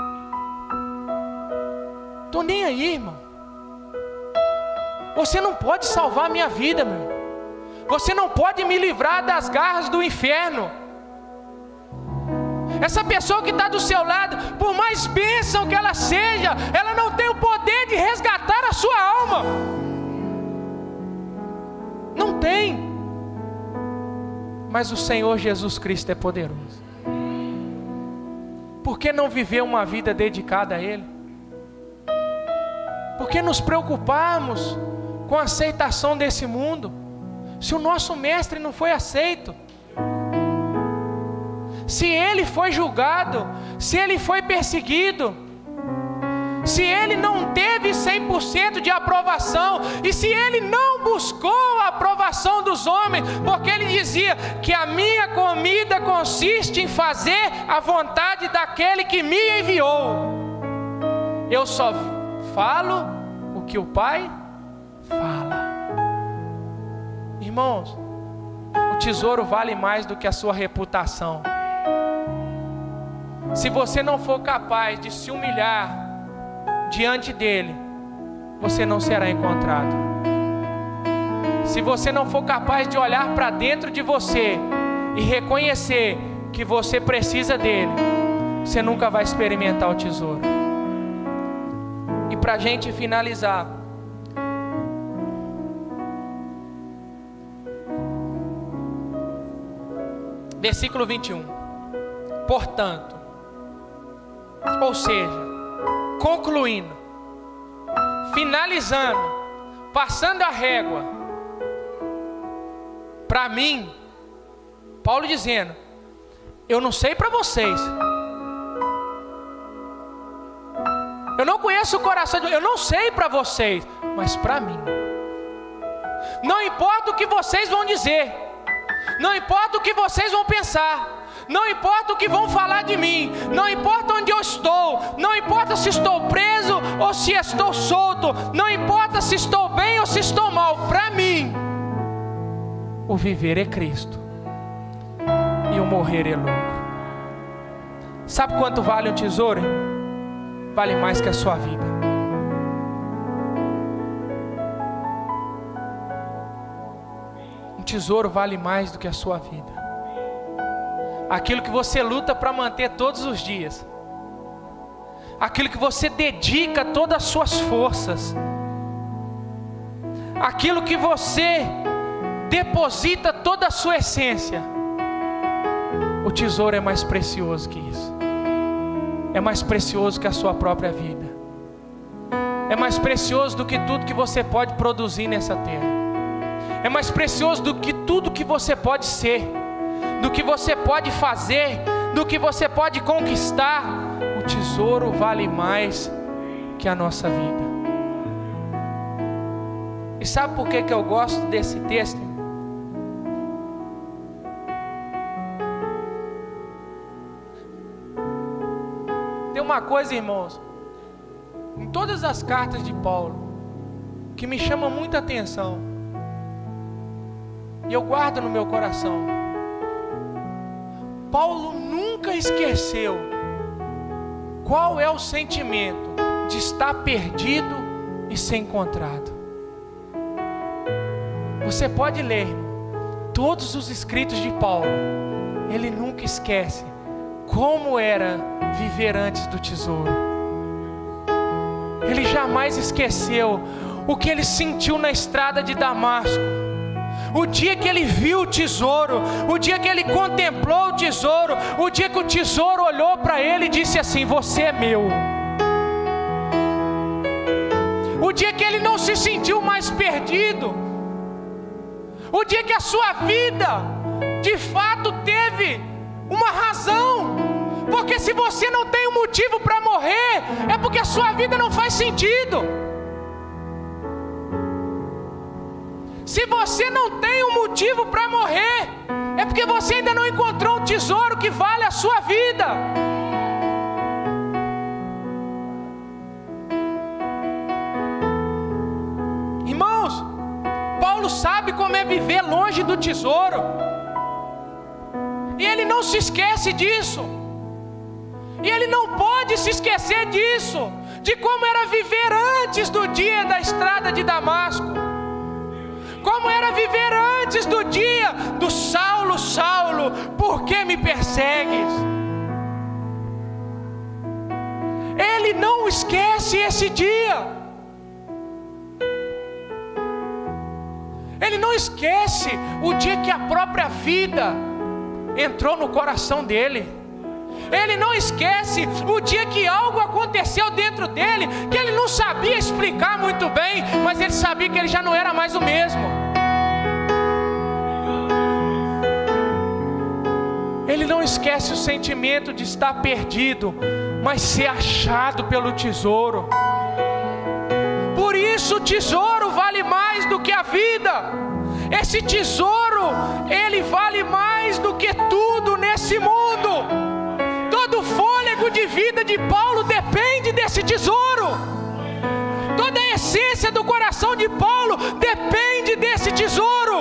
Speaker 2: Tô nem aí, irmão. Você não pode salvar a minha vida, meu. Você não pode me livrar das garras do inferno. Essa pessoa que está do seu lado, por mais bênção que ela seja, ela não tem o poder de resgatar a sua alma. Não tem. Mas o Senhor Jesus Cristo é poderoso. Por que não viver uma vida dedicada a Ele? Por que nos preocuparmos com a aceitação desse mundo, se o nosso mestre não foi aceito? Se ele foi julgado, se ele foi perseguido, se ele não teve 100% de aprovação, e se ele não buscou a aprovação dos homens, porque ele dizia que a minha comida consiste em fazer a vontade daquele que me enviou. Eu só falo o que o Pai fala. Irmãos, o tesouro vale mais do que a sua reputação. Se você não for capaz de se humilhar diante dele, você não será encontrado. Se você não for capaz de olhar para dentro de você e reconhecer que você precisa dele, você nunca vai experimentar o tesouro. E para a gente finalizar, versículo 21. Portanto, ou seja, concluindo, finalizando, passando a régua, para mim, Paulo dizendo, eu não sei para vocês, eu não conheço o coração de vocês, eu não sei para vocês, mas para mim, não importa o que vocês vão dizer, não importa o que vocês vão pensar, não importa o que vão falar de mim, não importa onde eu estou, não importa se estou preso ou se estou solto, não importa se estou bem ou se estou mal, para mim, o viver é Cristo e o morrer é lucro. Sabe quanto vale um tesouro? Vale mais que a sua vida. Um tesouro vale mais do que a sua vida. Aquilo que você luta para manter todos os dias, aquilo que você dedica todas as suas forças, aquilo que você deposita toda a sua essência, o tesouro é mais precioso que isso. É mais precioso que a sua própria vida. É mais precioso do que tudo que você pode produzir nessa terra. É mais precioso do que tudo que você pode ser, do que você pode fazer, do que você pode conquistar. O tesouro vale mais que a nossa vida. E sabe por que eu gosto desse texto? Tem uma coisa, irmãos, em todas as cartas de Paulo, que me chama muita atenção, e eu guardo no meu coração. Paulo nunca esqueceu qual é o sentimento de estar perdido e ser encontrado. Você pode ler todos os escritos de Paulo, ele nunca esquece como era viver antes do tesouro. Ele jamais esqueceu o que ele sentiu na estrada de Damasco. O dia que ele viu o tesouro, o dia que ele contemplou o tesouro, o dia que o tesouro olhou para ele e disse assim: você é meu. O dia que ele não se sentiu mais perdido, o dia que a sua vida de fato teve uma razão, porque se você não tem um motivo para morrer, é porque a sua vida não faz sentido. Se você não tem um motivo para morrer, é porque você ainda não encontrou um tesouro que vale a sua vida. Irmãos, Paulo sabe como é viver longe do tesouro, e ele não se esquece disso, e ele não pode se esquecer disso, de como era viver antes do dia da estrada de Damasco. Como era viver antes do dia do Saulo, Saulo, por que me persegues? Ele não esquece esse dia. Ele não esquece o dia que a própria vida entrou no coração dele. Ele não esquece o dia que algo aconteceu dentro dele, que ele não sabia explicar muito bem, mas ele sabia que ele já não era mais o mesmo. Ele não esquece o sentimento de estar perdido, mas ser achado pelo tesouro. Por isso o tesouro vale mais do que a vida. Esse tesouro, ele vale mais do que tudo nesse mundo. Todo o fôlego de vida de Paulo depende desse tesouro. Toda a essência do coração de Paulo depende desse tesouro.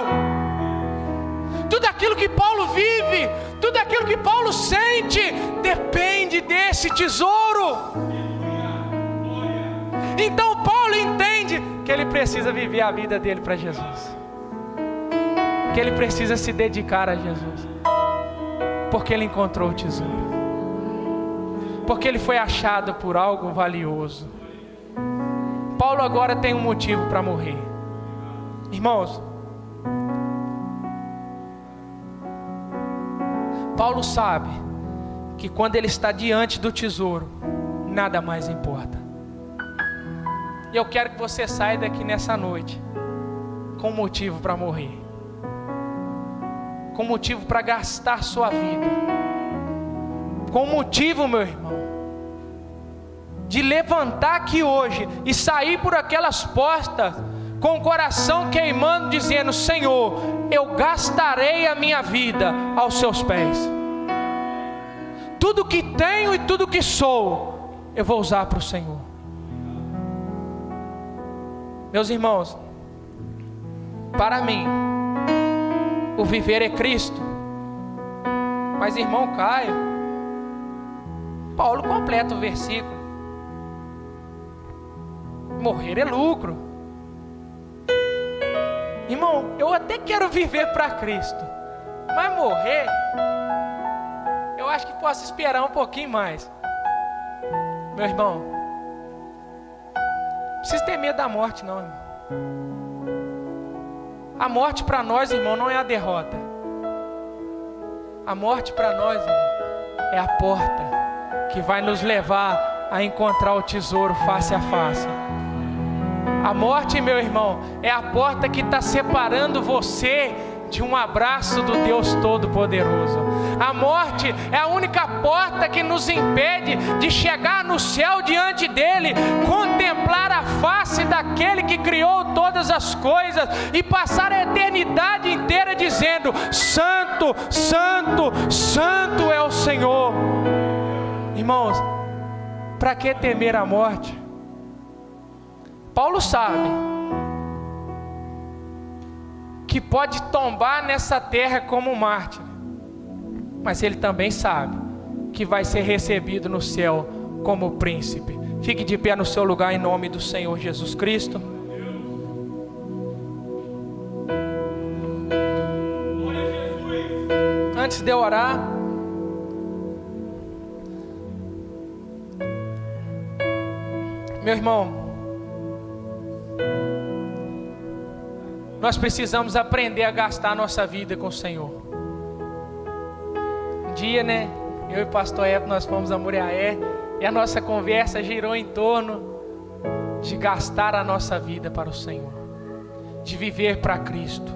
Speaker 2: Tudo aquilo que Paulo vive, tudo aquilo que Paulo sente, depende desse tesouro. Então Paulo entende que ele precisa viver a vida dele para Jesus, que ele precisa se dedicar a Jesus, porque ele encontrou o tesouro, porque ele foi achado por algo valioso. Paulo agora tem um motivo para morrer. Irmãos, Paulo sabe que quando ele está diante do tesouro, nada mais importa. E eu quero que você saia daqui nessa noite com motivo para morrer. com motivo para gastar sua vida, com motivo, meu irmão, de levantar aqui hoje e sair por aquelas portas com o coração queimando, dizendo: Senhor, eu gastarei a minha vida aos seus pés. Tudo que tenho e tudo que sou, eu vou usar para o Senhor. Meus irmãos, para mim, o viver é Cristo. Mas irmão Caio, Paulo completa o versículo: morrer é lucro. Irmão, eu até quero viver para Cristo, mas morrer, eu acho que posso esperar um pouquinho mais. Meu irmão, não precisa ter medo da morte não, irmão. A morte para nós, irmão, não é a derrota. A morte para nós, irmão, é a porta que vai nos levar a encontrar o tesouro face a face. A morte, meu irmão, é a porta que está separando você de um abraço do Deus Todo-Poderoso. A morte é a única porta que nos impede de chegar no céu diante dele, contemplar a face daquele que criou todas as coisas e passar a eternidade inteira dizendo: Santo, Santo, Santo é o Senhor. Irmãos, para que temer a morte? Paulo sabe que pode tombar nessa terra como mártir, mas ele também sabe que vai ser recebido no céu como príncipe. Fique de pé no seu lugar em nome do Senhor Jesus Cristo. Antes de eu orar, meu irmão, nós precisamos aprender a gastar a nossa vida com o Senhor. Um dia, eu e o pastor Epo, nós fomos a Muriaé e a nossa conversa girou em torno de gastar a nossa vida para o Senhor, de viver para Cristo.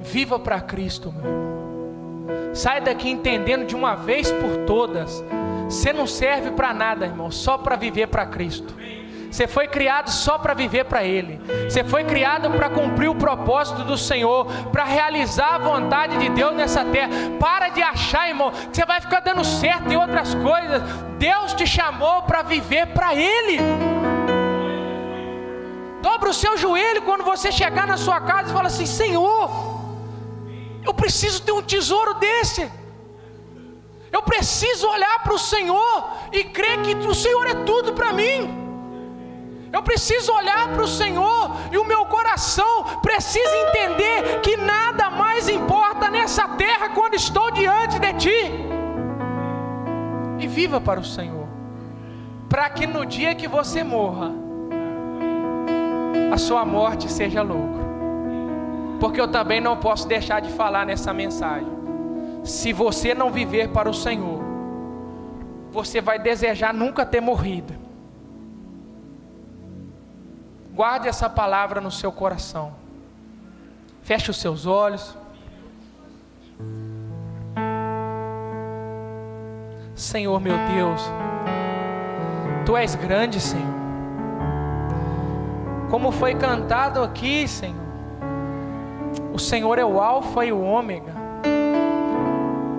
Speaker 2: Viva para Cristo, meu irmão. Sai daqui entendendo de uma vez por todas, você não serve para nada, irmão, só para viver para Cristo. Você foi criado só para viver para Ele. Você foi criado para cumprir o propósito do Senhor, para realizar a vontade de Deus nessa terra. Para de achar, irmão, que você vai ficar dando certo em outras coisas. Deus te chamou para viver para Ele. Dobra o seu joelho quando você chegar na sua casa e fala assim: Senhor, eu preciso ter um tesouro desse. Eu preciso olhar para o Senhor e crer que o Senhor é tudo para mim. Eu preciso olhar para o Senhor e o meu coração precisa entender que nada mais importa nessa terra quando estou diante de Ti. E viva para o Senhor, para que no dia que você morra, a sua morte seja lucro. Porque eu também não posso deixar de falar nessa mensagem: se você não viver para o Senhor, você vai desejar nunca ter morrido. Guarde essa palavra no seu coração. Feche os seus olhos. Senhor meu Deus, Tu és grande, Senhor. Como foi cantado aqui, Senhor, o Senhor é o Alfa e o Ômega,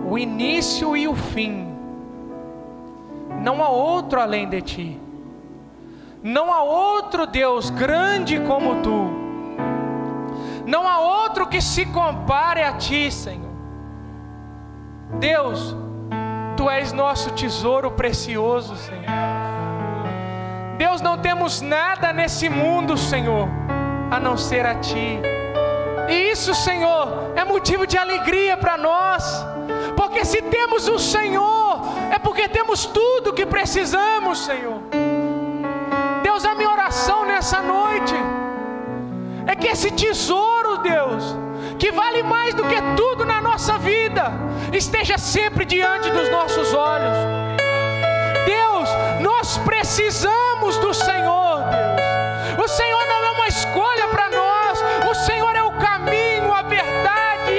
Speaker 2: o início e o fim. Não há outro além de Ti. Não há outro Deus grande como Tu. Não há outro que se compare a Ti, Senhor. Deus, Tu és nosso tesouro precioso, Senhor. Deus, não temos nada nesse mundo, Senhor, a não ser a Ti. E isso, Senhor, é motivo de alegria para nós. Porque se temos o Senhor, é porque temos tudo o que precisamos, Senhor. Deus, a minha oração nessa noite é que esse tesouro, Deus, que vale mais do que tudo na nossa vida, esteja sempre diante dos nossos olhos. Deus, nós precisamos do Senhor, Deus. O Senhor não é uma escolha para nós, o Senhor é o caminho, a verdade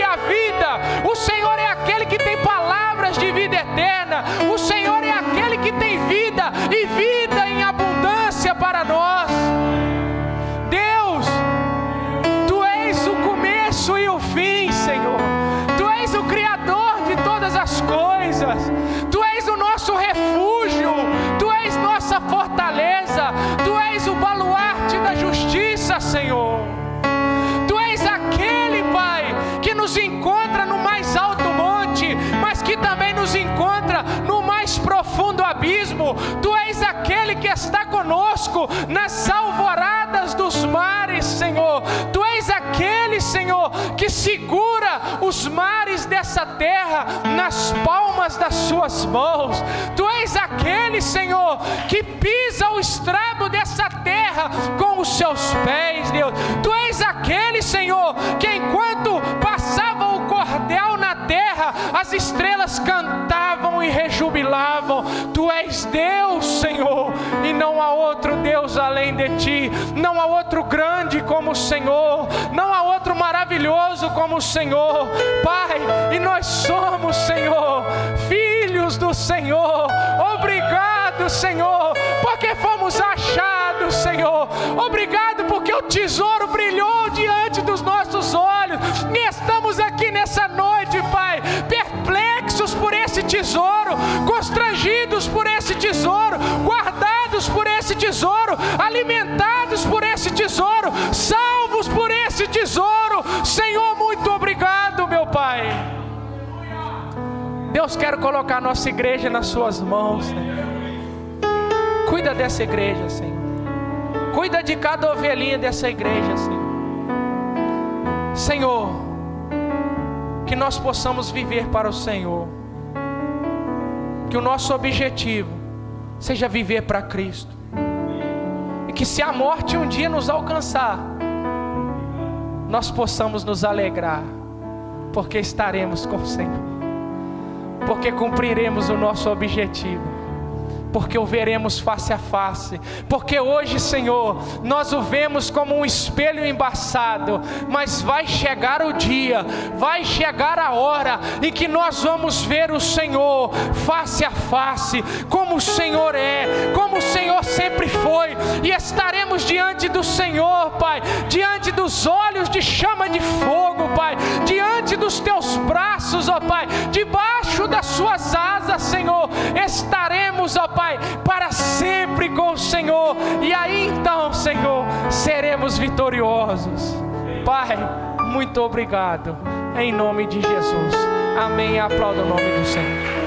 Speaker 2: conosco nas alvoradas dos mares, Senhor. Tu és aquele, Senhor, que segura os mares dessa terra nas palmas das suas mãos. Tu és aquele, Senhor, que pisa o estrado dessa terra com os seus pés, Deus. Tu és aquele, Senhor, que enquanto passava o cordel na terra, as estrelas cantavam e rejubilavam. Tu és Deus, Senhor, e não há outro Deus além de Ti. Não há outro grande como o Senhor, não há outro maravilhoso como o Senhor, Pai. E nós somos, Senhor, filhos do Senhor. Obrigado, Senhor, porque fomos achados, Senhor. Obrigado porque o tesouro brilhou diante dos nossos olhos. E estamos aqui nessa noite, Pai, perplexos por esse tesouro, constrangidos por esse tesouro, guardados por esse tesouro, alimentados por esse tesouro, salvos por esse tesouro. Senhor, muito obrigado, meu Pai. Deus, quero colocar nossa igreja nas suas mãos, Senhor. Cuida dessa igreja, Senhor. Cuida de cada ovelhinha dessa igreja, Senhor. Senhor, que nós possamos viver para o Senhor. Que o nosso objetivo seja viver para Cristo. E que se a morte um dia nos alcançar, nós possamos nos alegrar, porque estaremos com o Senhor. Porque cumpriremos o nosso objetivo. Porque o veremos face a face. Porque hoje, Senhor, nós o vemos como um espelho embaçado, mas vai chegar o dia, vai chegar a hora em que nós vamos ver o Senhor face a face, como o Senhor é, como o Senhor sempre foi, e estaremos diante do Senhor, Pai, diante dos olhos de chama de fogo, Pai, diante dos Teus braços, ó Pai, debaixo das Suas asas, Senhor, estaremos, ó Pai, para sempre com o Senhor. E aí então, Senhor, seremos vitoriosos. Pai, muito obrigado, em nome de Jesus. Amém. Aplauda o nome do Senhor.